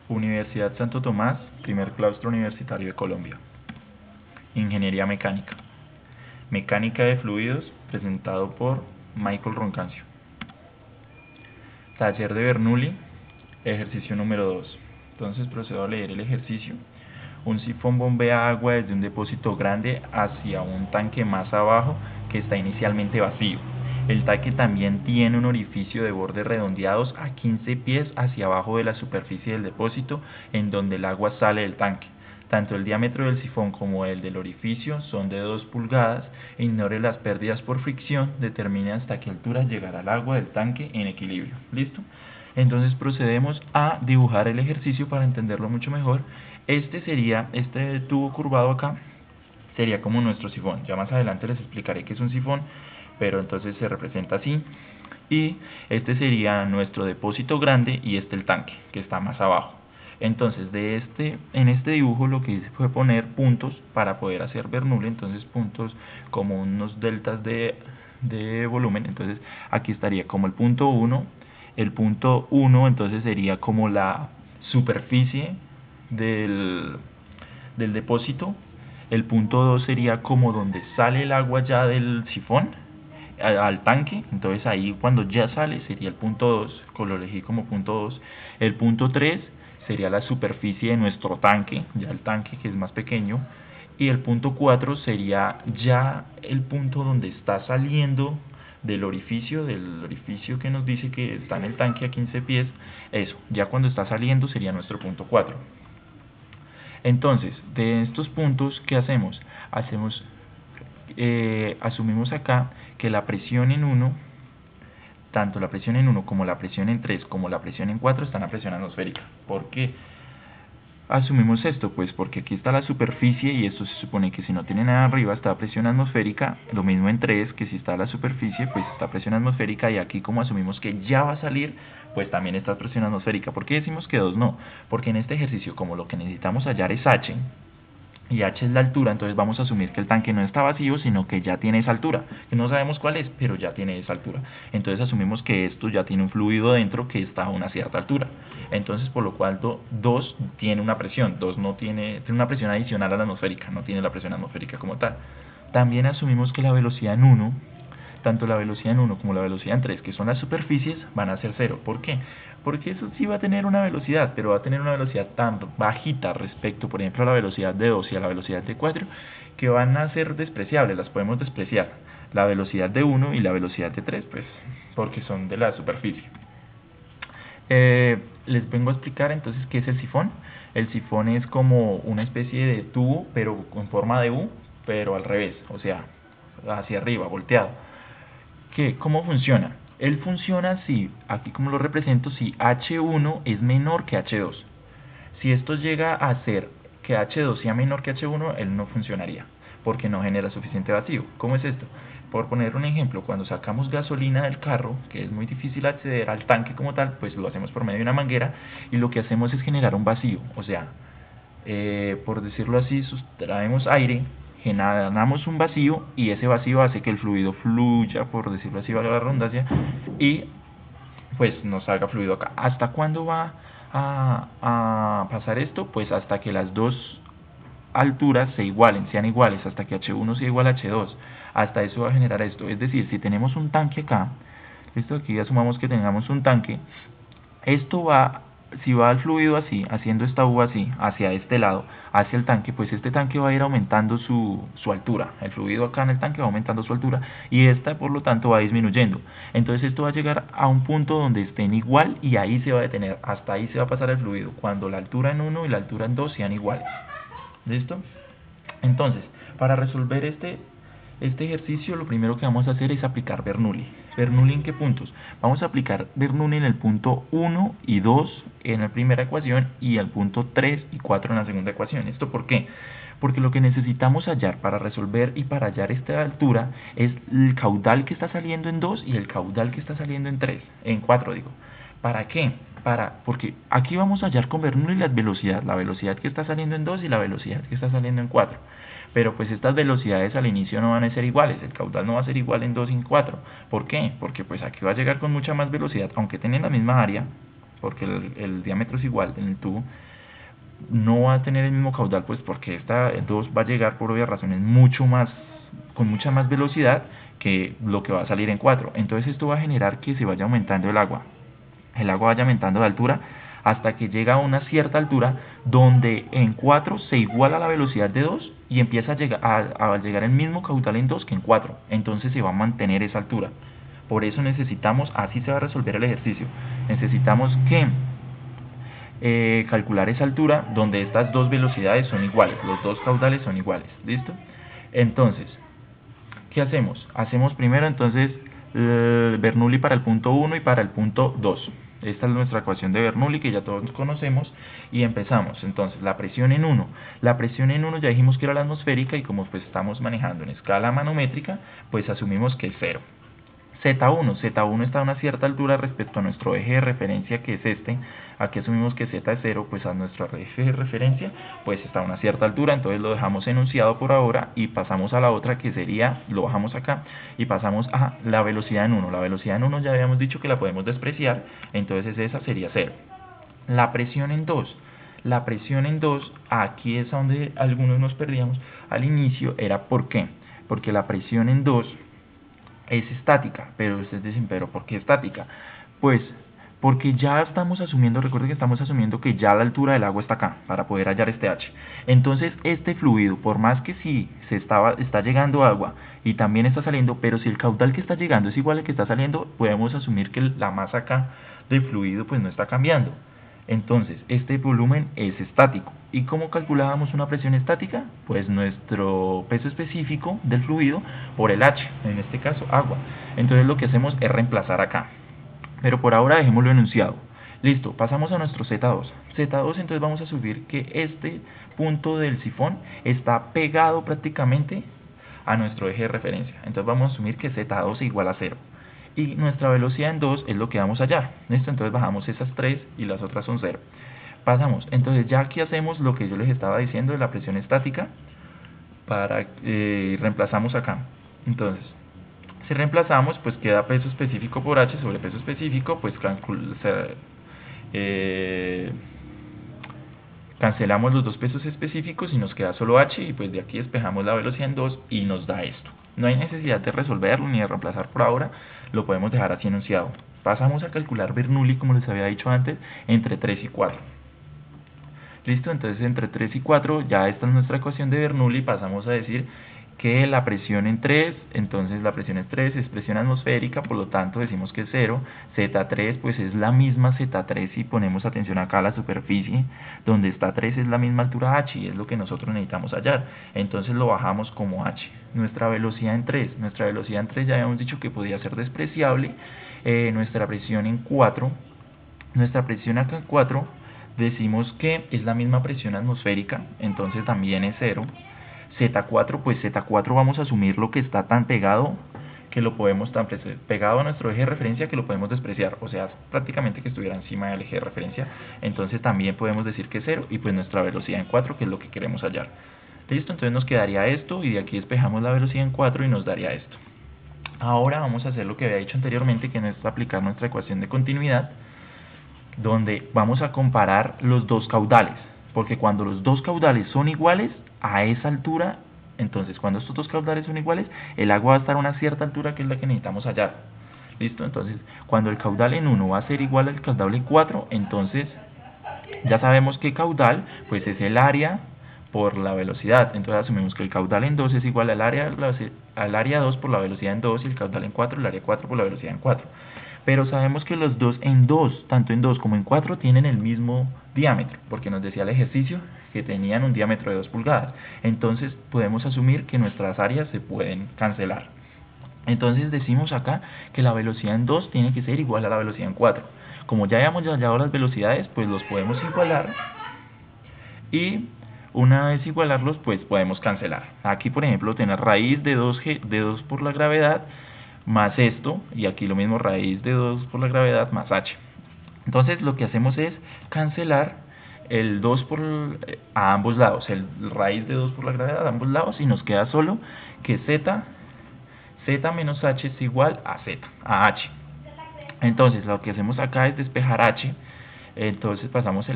Universidad Santo Tomás, primer claustro universitario de Colombia. Ingeniería mecánica. Mecánica de fluidos, presentado por Michael Roncancio. Taller de Bernoulli, ejercicio número 2. Entonces procedo a leer el ejercicio. Un sifón bombea agua desde un depósito grande hacia un tanque más abajo que está inicialmente vacío. El tanque también tiene un orificio de bordes redondeados a 15 pies hacia abajo de la superficie del depósito en donde el agua sale del tanque. Tanto el diámetro del sifón como el del orificio son de 2 pulgadas. Ignore las pérdidas por fricción. Determine hasta qué altura llegará el agua del tanque en equilibrio. ¿Listo? Entonces procedemos a dibujar el ejercicio para entenderlo mucho mejor. Este tubo curvado acá sería como nuestro sifón. Ya más adelante les explicaré qué es un sifón, pero entonces se representa así. Y este sería nuestro depósito grande y el tanque que está más abajo. Entonces en este dibujo lo que hice fue poner puntos para poder hacer Bernoulli. Entonces puntos como unos deltas de volumen. Entonces aquí estaría como el punto 1. El punto 1 entonces sería como la superficie del depósito. El punto 2 sería como donde sale el agua ya del sifón al tanque. Entonces ahí cuando ya sale sería el punto 2, lo elegí como punto 2. El punto 3 sería la superficie de nuestro tanque, ya el tanque que es más pequeño. Y el punto 4 sería ya el punto donde está saliendo del orificio que nos dice que está en el tanque a 15 pies. Eso, ya cuando está saliendo sería nuestro punto 4. Entonces, de estos puntos, ¿qué hacemos? Asumimos acá que la presión en 1, tanto la presión en 1 como la presión en 3 como la presión en 4 están a presión atmosférica. ¿Por qué asumimos esto? Pues porque aquí está la superficie y esto se supone que si no tiene nada arriba está a presión atmosférica. Lo mismo en 3, que si está la superficie pues está a presión atmosférica, y aquí como asumimos que ya va a salir, pues también está a presión atmosférica. ¿Por qué decimos que 2 no? Porque en este ejercicio, como lo que necesitamos hallar es H, y H es la altura, entonces vamos a asumir que el tanque no está vacío, sino que ya tiene esa altura, que no sabemos cuál es, pero ya tiene esa altura. Entonces asumimos que esto ya tiene un fluido dentro que está a una cierta altura. Entonces por lo cual 2 tiene una presión, 2 no tiene una presión adicional a la atmosférica, no tiene la presión atmosférica como tal. También asumimos que la velocidad en 1, tanto la velocidad en 1 como la velocidad en 3, que son las superficies, van a ser 0. ¿Por qué? Porque eso sí va a tener una velocidad, pero va a tener una velocidad tan bajita respecto, por ejemplo, a la velocidad de 2 y a la velocidad de 4, que van a ser despreciables, las podemos despreciar. La velocidad de 1 y la velocidad de 3, pues, porque son de la superficie. Les vengo a explicar entonces qué es el sifón. El sifón es como una especie de tubo, pero con forma de U, pero al revés, o sea, hacia arriba, volteado. ¿Cómo funciona? Él funciona así, aquí como lo represento, si H1 es menor que H2. Si esto llega a ser que H2 sea menor que H1, él no funcionaría, porque no genera suficiente vacío. ¿Cómo es esto? Por poner un ejemplo, cuando sacamos gasolina del carro, que es muy difícil acceder al tanque como tal, pues lo hacemos por medio de una manguera, y lo que hacemos es generar un vacío. O sea, por decirlo así, sustraemos aire, generamos un vacío, y ese vacío hace que el fluido fluya, por decirlo así, valga la redundancia, y pues nos salga fluido acá. ¿Hasta cuándo va a pasar esto? Pues hasta que las dos alturas sean iguales, hasta que H1 sea igual a H2. Hasta eso va a generar esto. Es decir, si tenemos un tanque acá, esto aquí asumamos que tengamos un tanque, si va el fluido así, haciendo esta U así, hacia este lado, hacia el tanque, pues este tanque va a ir aumentando su altura. El fluido acá en el tanque va aumentando su altura, y esta por lo tanto va disminuyendo. Entonces esto va a llegar a un punto donde estén igual, y ahí se va a detener. Hasta ahí se va a pasar el fluido, cuando la altura en 1 y la altura en 2 sean iguales. ¿Listo? Entonces, para resolver este ejercicio, lo primero que vamos a hacer es aplicar Bernoulli. ¿Bernoulli en qué puntos? Vamos a aplicar Bernoulli en el punto 1 y 2 en la primera ecuación, y el punto 3 y 4 en la segunda ecuación. ¿Esto por qué? Porque lo que necesitamos hallar para resolver y para hallar esta altura es el caudal que está saliendo en 2 y el caudal que está saliendo en 4 digo. ¿Para qué? Porque aquí vamos a hallar con Bernoulli la velocidad que está saliendo en 2 y la velocidad que está saliendo en 4. Pero pues estas velocidades al inicio no van a ser iguales, el caudal no va a ser igual en 2 y en 4. ¿Por qué? Porque pues aquí va a llegar con mucha más velocidad, aunque tienen la misma área, porque el diámetro es igual en el tubo, no va a tener el mismo caudal, pues porque esta 2 va a llegar por obvias razones con mucha más velocidad que lo que va a salir en 4. Entonces esto va a generar que se vaya aumentando el agua vaya aumentando de altura hasta que llega a una cierta altura donde en 4 se iguala la velocidad de 2 y empieza a llegar el mismo caudal en 2 que en 4. Entonces se va a mantener esa altura. Por eso necesitamos, así se va a resolver el ejercicio, necesitamos que calcular esa altura donde estas dos velocidades son iguales, los dos caudales son iguales. ¿Listo? Entonces, ¿qué hacemos? Hacemos primero entonces Bernoulli para el punto 1 y para el punto 2. Esta es nuestra ecuación de Bernoulli que ya todos conocemos y empezamos. Entonces, la presión en 1. La presión en 1 ya dijimos que era la atmosférica y como pues estamos manejando en escala manométrica, pues asumimos que es 0. Z1 está a una cierta altura respecto a nuestro eje de referencia que es este. Aquí asumimos que Z es 0, pues a nuestro eje de referencia pues está a una cierta altura, entonces lo dejamos enunciado por ahora y pasamos a la otra que sería, lo bajamos acá y pasamos a la velocidad en 1. La velocidad en 1 ya habíamos dicho que la podemos despreciar, entonces esa sería 0. La presión en 2. La presión en 2, aquí es donde algunos nos perdíamos al inicio, era ¿por qué? Porque la presión en 2 es estática, pero ustedes dicen, ¿pero por qué estática? Pues porque ya estamos asumiendo, recuerden que estamos asumiendo que ya la altura del agua está acá, para poder hallar este H. Entonces, este fluido, por más que sí está llegando agua y también está saliendo, pero si el caudal que está llegando es igual al que está saliendo, podemos asumir que la masa acá del fluido pues no está cambiando. Entonces, este volumen es estático. ¿Y cómo calculábamos una presión estática? Pues nuestro peso específico del fluido por el H, en este caso agua. Entonces lo que hacemos es reemplazar acá. Pero por ahora dejémoslo enunciado. Listo, pasamos a nuestro Z2. Z2 entonces vamos a asumir que este punto del sifón está pegado prácticamente a nuestro eje de referencia. Entonces vamos a asumir que Z2 es igual a 0. Y nuestra velocidad en 2 es lo que vamos allá. ¿Listo? Entonces bajamos esas 3 y las otras son 0. Pasamos. Entonces ya aquí hacemos lo que yo les estaba diciendo de la presión estática. Reemplazamos acá. Entonces, si reemplazamos, pues queda peso específico por H sobre peso específico, pues cancelamos los dos pesos específicos y nos queda solo H y pues de aquí despejamos la velocidad en 2 y nos da esto. No hay necesidad de resolverlo ni de reemplazar por ahora, lo podemos dejar así enunciado. Pasamos a calcular Bernoulli, como les había dicho antes, entre 3 y 4. Listo, entonces entre 3 y 4, ya esta es nuestra ecuación de Bernoulli, pasamos a decir que la presión en 3, entonces la presión en 3 es presión atmosférica, por lo tanto decimos que es 0, Z3 pues es la misma Z3 si ponemos atención acá a la superficie, donde está 3 es la misma altura H y es lo que nosotros necesitamos hallar, entonces lo bajamos como H. Nuestra velocidad en 3 ya habíamos dicho que podía ser despreciable, nuestra presión en 4, nuestra presión acá en 4, decimos que es la misma presión atmosférica, entonces también es 0, Z4, pues Z4 vamos a asumir lo que está tan pegado que lo podemos pegado a nuestro eje de referencia que lo podemos despreciar, o sea, prácticamente que estuviera encima del eje de referencia, entonces también podemos decir que es 0 y pues nuestra velocidad en 4 que es lo que queremos hallar. Listo, entonces nos quedaría esto y de aquí despejamos la velocidad en 4 y nos daría esto. Ahora vamos a hacer lo que había dicho anteriormente, que es aplicar nuestra ecuación de continuidad, donde vamos a comparar los dos caudales, porque cuando los dos caudales son iguales a esa altura, entonces cuando estos dos caudales son iguales, el agua va a estar a una cierta altura que es la que necesitamos hallar. ¿Listo? Entonces, cuando el caudal en 1 va a ser igual al caudal en 4, entonces ya sabemos que caudal pues es el área por la velocidad. Entonces asumimos que el caudal en 2 es igual al área 2 por la velocidad en 2 y el caudal en 4, el área 4 por la velocidad en 4. Pero sabemos que los dos en 2, tanto en 2 como en 4, tienen el mismo diámetro, porque nos decía el ejercicio que tenían un diámetro de 2 pulgadas. Entonces podemos asumir que nuestras áreas se pueden cancelar. Entonces decimos acá que la velocidad en 2 tiene que ser igual a la velocidad en 4. Como ya habíamos hallado las velocidades, pues los podemos igualar y una vez igualarlos, pues podemos cancelar. Aquí, por ejemplo, tener raíz de 2 por la gravedad más esto, y aquí lo mismo, raíz de 2 por la gravedad más h. Entonces lo que hacemos es cancelar el 2 a ambos lados, el raíz de 2 por la gravedad a ambos lados, y nos queda solo que z menos h es igual a h. Entonces lo que hacemos acá es despejar h, Entonces pasamos el